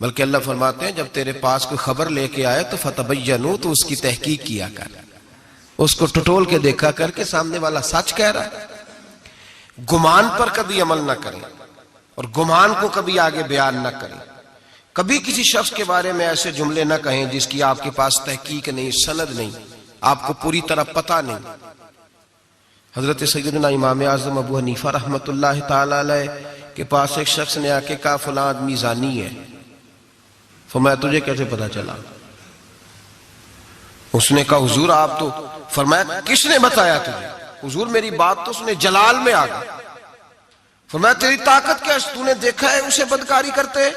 بلکہ اللہ فرماتے ہیں جب تیرے پاس کوئی خبر لے کے آئے تو فتبینوا، تو اس کی تحقیق کیا کر، اس کو ٹٹول کے دیکھا کر کے سامنے والا سچ کہہ رہا ہے۔ گمان پر کبھی عمل نہ کریں اور گمان کو کبھی آگے بیان نہ کریں۔ کبھی کسی شخص کے بارے میں ایسے جملے نہ کہیں جس کی آپ کے پاس تحقیق نہیں، سند نہیں، آپ کو پوری طرح پتہ نہیں۔ حضرت سیدنا امام اعظم ابو حنیفہ رحمۃ اللہ تعالی علیہ کے پاس ایک شخص نے آ کے کہا فلاں آدمی زانی ہے۔ فرمایا تجھے کیسے پتا چلا؟ اس نے کہا حضور آپ تو، فرمایا کس نے بتایا تجھے؟ حضور میری بات تو سنے، جلال میں آ گیا۔ فرمایا تیری طاقت کیا ہے؟ تو نے دیکھا ہے اسے بدکاری کرتے؟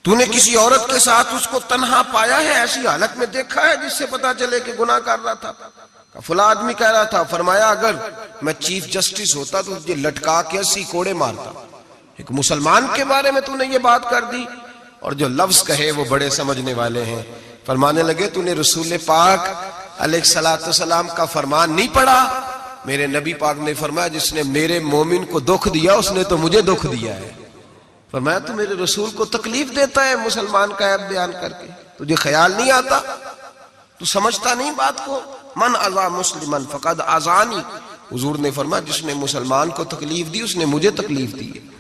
تو نے کسی عورت کے ساتھ اس کو تنہا پایا ہے، ایسی حالت میں دیکھا ہے جس سے پتا چلے کہ گناہ کر رہا تھا؟ فلاں آدمی کہہ رہا تھا۔ فرمایا اگر میں چیف جسٹس ہوتا تو تجھے لٹکا کے 80 کوڑے مارتا۔ ایک مسلمان کے بارے میں تو نے یہ بات کر دی، اور جو لفظ کہے وہ بڑے سمجھنے والے ہیں۔ فرمانے لگے تو نے رسول پاک علیہ السلام کا فرمان نہیں پڑھا؟ میرے نبی پاک نے فرمایا جس نے میرے مومن کو دکھ دیا اس نے تو مجھے دکھ دیا ہے۔ فرمایا تو میرے رسول کو تکلیف دیتا ہے مسلمان کا عیب بیان کر کے، تجھے خیال نہیں آتا؟ تو سمجھتا نہیں بات کو؟ من اذا مسلما فقد اذانی، حضور نے فرمایا جس نے مسلمان کو تکلیف دی اس نے مجھے تکلیف دی ہے۔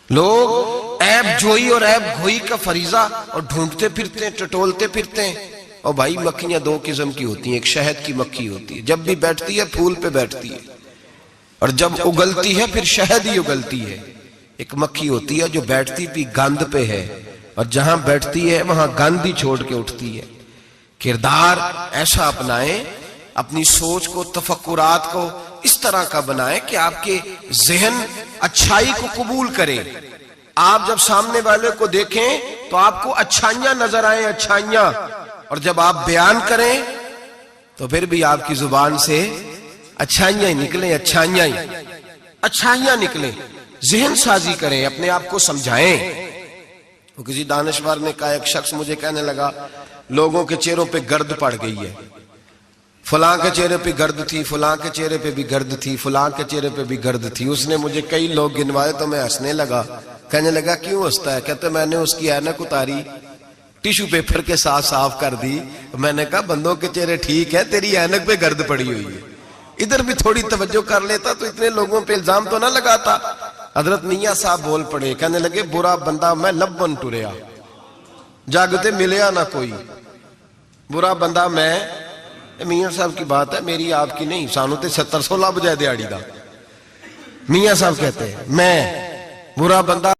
لوگ عیب جوئی اور عیب گھوئی کا فریضہ اور ڈھونڈتے پھرتے ہیں، ٹٹولتے پھرتے ہیں۔ اور بھائی مکھیاں دو قسم کی ہوتی ہیں، ایک شہد کی مکھی ہوتی ہے، جب بھی بیٹھتی ہے پھول پہ بیٹھتی ہے، اور جب اگلتی ہے پھر شہد ہی اگلتی ہے۔ ایک مکھی ہوتی ہے جو بیٹھتی بھی گند پہ ہے، اور جہاں بیٹھتی ہے وہاں گند ہی چھوڑ کے اٹھتی ہے۔ کردار ایسا اپنائیں، اپنی سوچ کو، تفکرات کو اس طرح کا بنائیں کہ آپ کے ذہن اچھائی کو قبول کرے۔ آپ جب سامنے والے کو دیکھیں تو آپ کو اچھائیاں نظر آئیں، اچھائیاں، اور جب آپ بیان کریں تو پھر بھی آپ کی زبان سے اچھائیاں ہی نکلیں، اچھائیاں نکلیں۔ ذہن سازی کریں، اپنے آپ کو سمجھائیں۔ وہ کسی دانشور نے کہا، ایک شخص مجھے کہنے لگا لوگوں کے چہروں پہ گرد پڑ گئی ہے، فلاں کے چہرے پہ گرد تھی، فلاں کے چہرے پہ بھی گرد تھی، فلاں کے چہرے پہ بھی گرد تھی۔ اس نے مجھے کئی لوگ گنوائے تو میں ہنسنے لگا۔ کہنے لگا کیوں ہنستا ہے؟ کہتے میں نے اس کی اینک اتاری، ٹیشو پیپر کے ساتھ صاف کر دی۔ میں نے کہا بندوں کے چہرے ٹھیک ہے، تیری اینک پہ گرد پڑی ہوئی ہے، ادھر بھی تھوڑی توجہ کر لیتا تو اتنے لوگوں پہ الزام تو نہ لگاتا۔ حضرت میاں صاحب بول پڑے، کہنے لگے برا بندہ میں لبن ٹریا، جاگتے ملیا نہ کوئی، برا بندہ میں۔ میاں صاحب کی بات ہے، میری آپ کی نہیں، سانو تے 70 16 بجائے دیاڑی دا۔ میاں صاحب کہتے ہیں میں برا بندہ